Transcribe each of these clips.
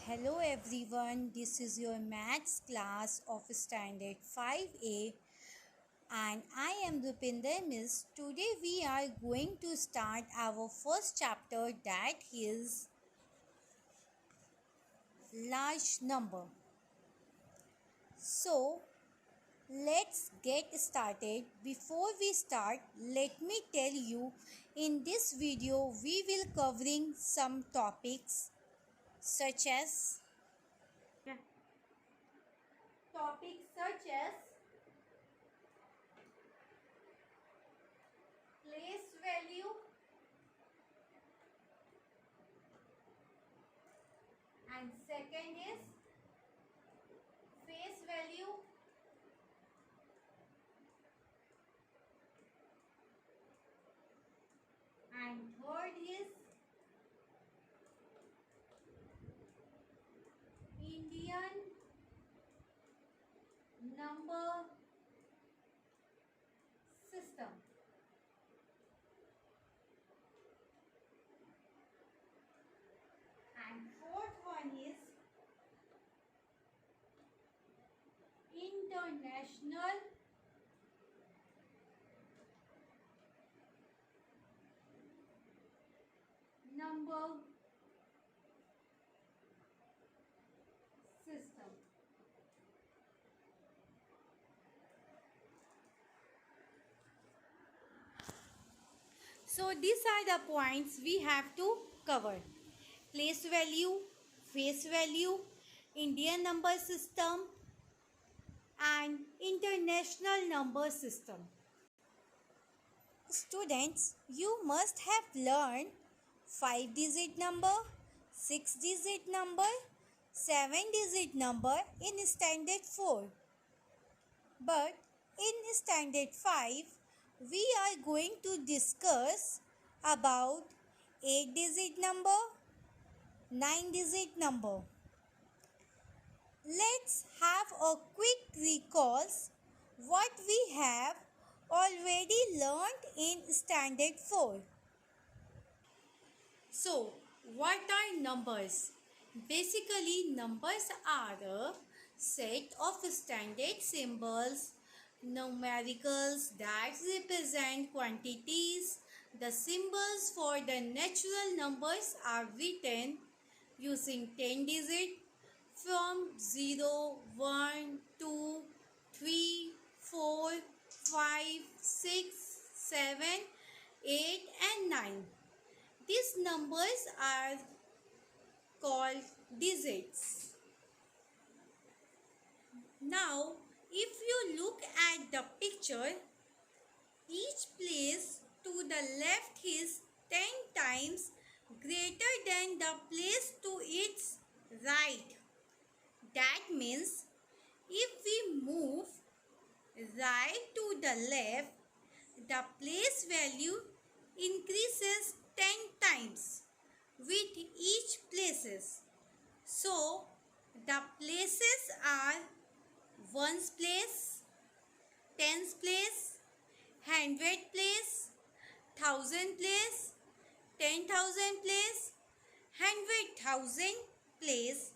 Hello everyone, this is your maths class of standard 5A and I am Rupinder Miss. Today we are going to start our first chapter, that is large number. So let's get started. Before we start, let me tell you, in this video we will covering some topics such as place value and second is face value and third is Indian number system. And fourth one is international number system. So these are the points we have to cover: place value, face value, Indian number system and international number system. Students, you must have learned 5-digit number, 6-digit number, 7-digit number in standard 4. But in standard 5, we are going to discuss about 8-digit number, 9-digit number. Let's have a quick recall what we have already learned in standard 4. So, what are numbers? Basically, numbers are a set of standard symbols, numericals that represent quantities. The symbols for the natural numbers are written using 10 digits from 0, 1, 2, 3, 4, 5, 6, 7, 8 and 9. These numbers are called digits. Now, if you look at the picture, each place to the left is 10 times greater than the place to its right. That means if we move right to the left, the place value increases 10 times with each places. So, the places are ones place, tens place, hundred place, thousand place, 10,000 place, 100,000 place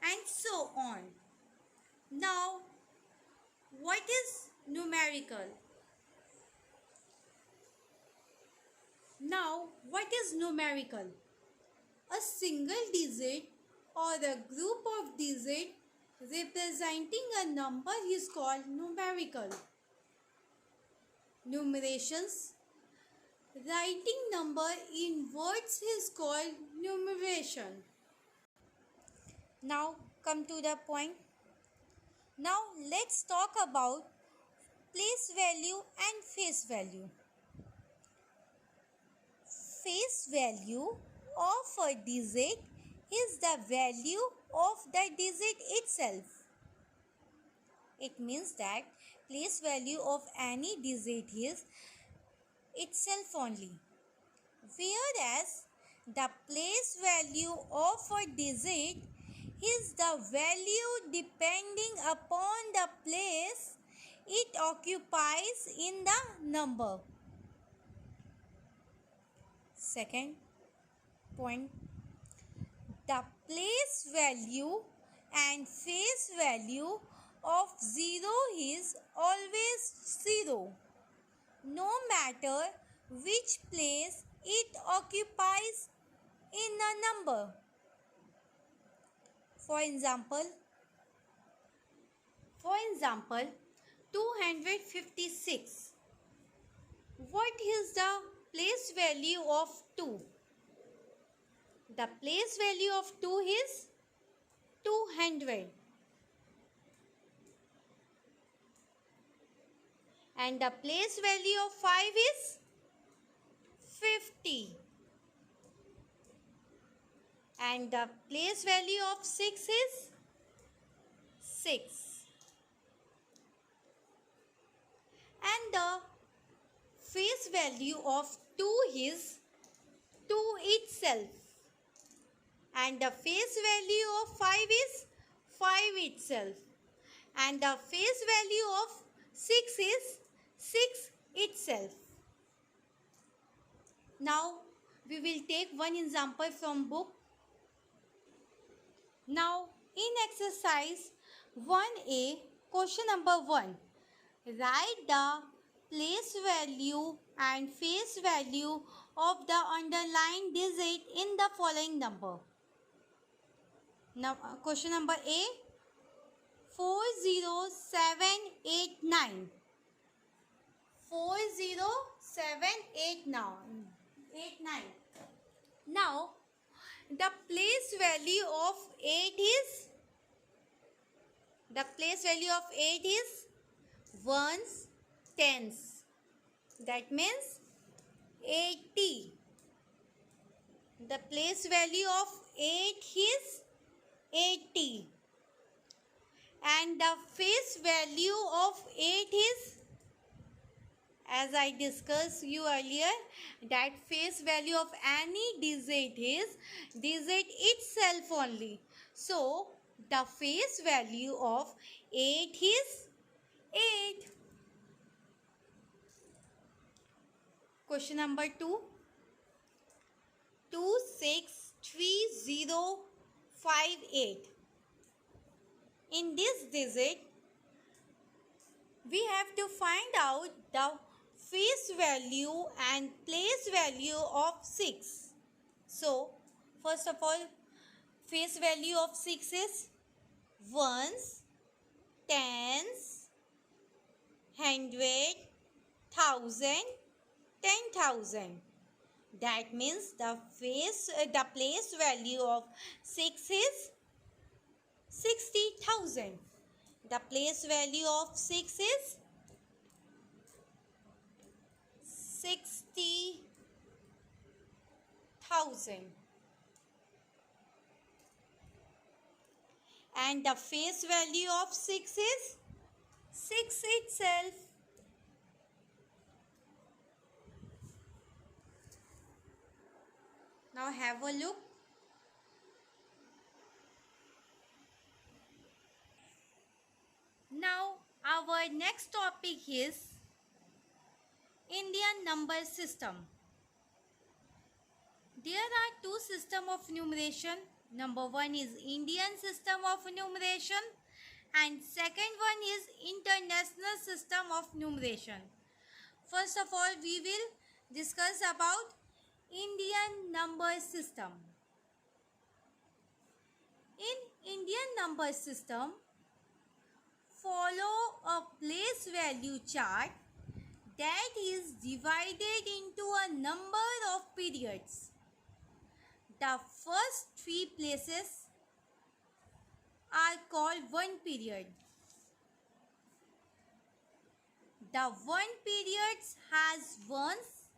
and so on. Now, what is numerical? Now, what is numerical? A single digit or a group of digits representing a number is called numerical. Numerations. Writing number in words is called numeration. Now, come to the point. Now, let's talk about place value and face value. Face value of a digit is the value of the digit itself. It means that place value of any digit is itself only. Whereas the place value of a digit is the value depending upon the place it occupies in the number. Second point, the place value and face value of 0 is always 0, no matter which place it occupies in a number. For example, 256. What is the place value of 2? The place value of 2 is 200. And the place value of 5 is 50. And the place value of 6 is 6. And the face value of 2 is 2 itself. And the face value of 5 is 5 itself. And the face value of 6 is 6 itself. Now we will take one example from book. Now in exercise 1A, question number 1. Write the place value and face value of the underlined digit in the following number. Now, question number A, 40789. 40789. Now, the place value of 8 is ones, tens. That means 80. The place value of 8 is 80. And the face value of 8 is, as I discussed you earlier, that face value of any digit is digit itself only. So, the face value of 8 is 8. Question number 2. 263058. In this digit, we have to find out the face value and place value of 6. So, first of all, face value of 6 is ones, tens, hundred, thousand, 10,000. That means the place value of 6 is 60,000. The place value of 6 is 60,000. And the face value of 6 is 6 itself. Now have a look. Now our next topic is Indian number system. There are two systems of numeration. Number one is Indian system of numeration and second one is international system of numeration. First of all, we will discuss about Indian number system. In Indian number system, follow a place value chart that is divided into a number of periods. The first 3 places are called one period. The one period has ones,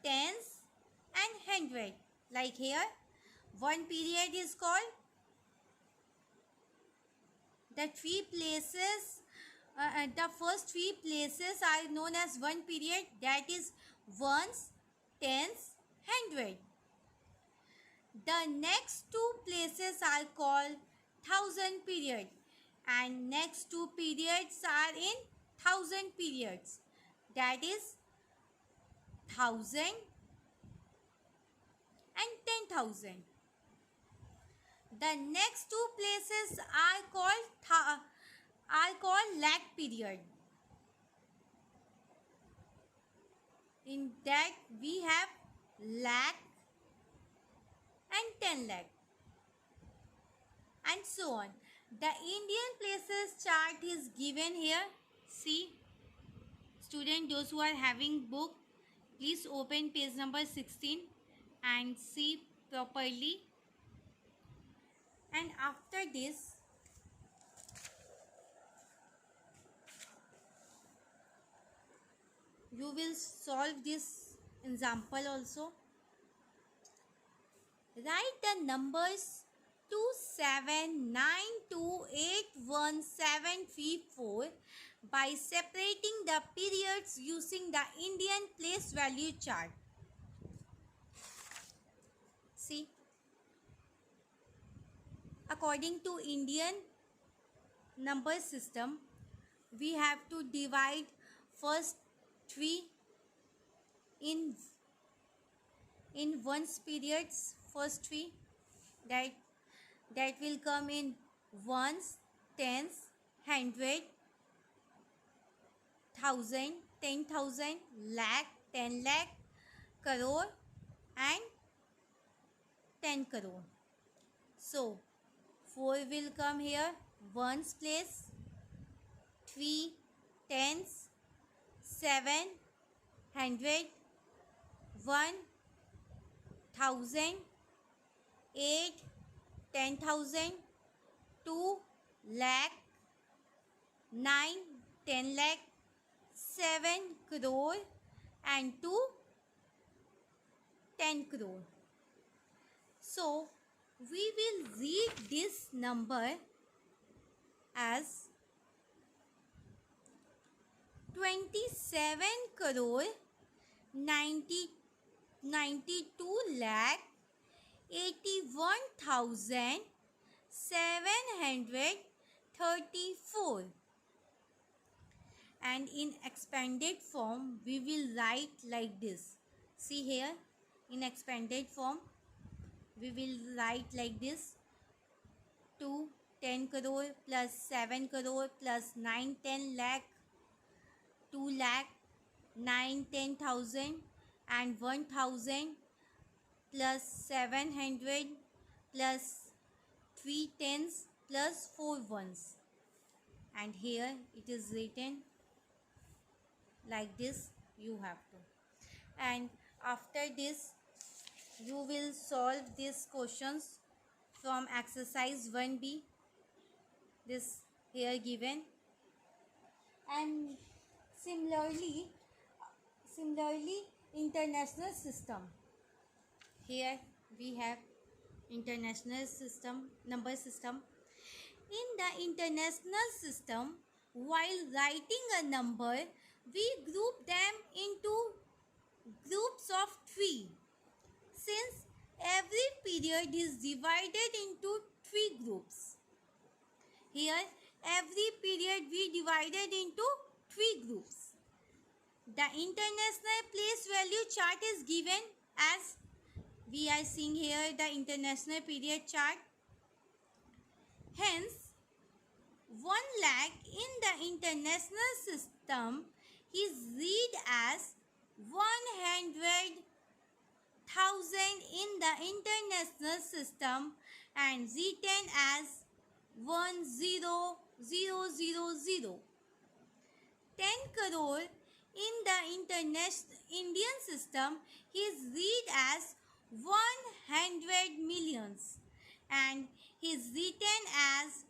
tens and hundred. Like here, one period is called, the first 3 places are known as one period, that is ones, tens, hundred. The next 2 places are called thousand period and next 2 periods are in thousand periods, that is 1000 and 10,000. The next two places are called lag period. In that we have lakh and 10 lakh and so on. The Indian places chart is given here. See, student, those who are having book, please open page number 16 and see properly. And after this, you will solve this example also. Write the numbers 27928174 by separating the periods using the Indian place value chart. See, according to Indian number system, we have to divide first 3 in one's periods, first 3 that will come in ones, tens, hundred, thousand, 10,000, lakh, 10 lakh, crore and 10 crore. So 4 will come here, ones place, 3 tens, 7 hundred, 1 thousand, 8 10,000, 2 lakh, 9 10 lakh, 7 crore and 2 10 crore. So we will read this number as 27 crore 92 lakh 81,734, and in expanded form we will write like this. See here, in expanded form we will write like this: 2 10 crore plus 7 crore plus 9 10 lakh, 2 lakh, 9 10,000 and 1,000 plus 700 plus 3 tens plus 4 ones, and here it is written like this. You have to, and after this you will solve these questions from exercise 1b, this here given. And similarly international system, here we have international system, number system. In the international system, while writing a number, we group them into groups of 3, since every period is divided into 3 groups. Here every period we divided into 3 groups. The international place value chart is given as we are seeing here, the international period chart. Hence 1 lakh in the international system is read as 100,000 in the international system and written as 10,000. 10 crore in the Indian system is read as 100 millions and is written as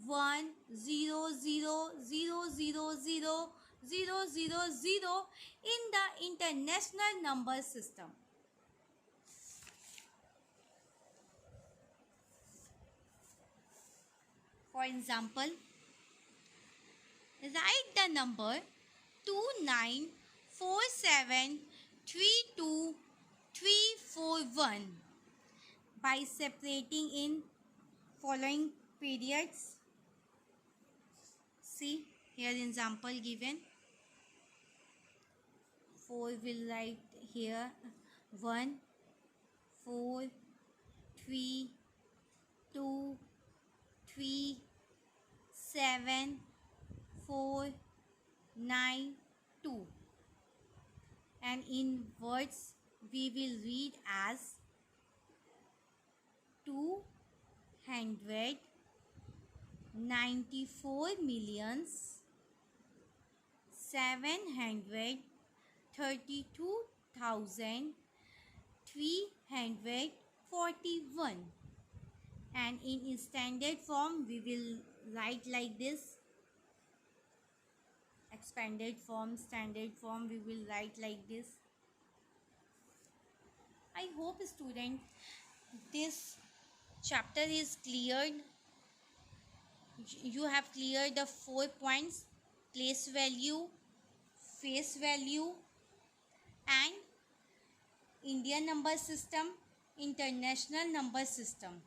100,000,000,000 in the international number system. For example, write the number 294732,341 by separating in following periods. See, here example given. 4 will write here 1, 4, 3, 2, 3 7 4 9 2, and in words we will read as 294,732,341, and in standard form we will write like this. Expanded form, standard form, we will write like this. I hope student this chapter is cleared. You have cleared the 4 points: place value, face value, and Indian number system, international number system.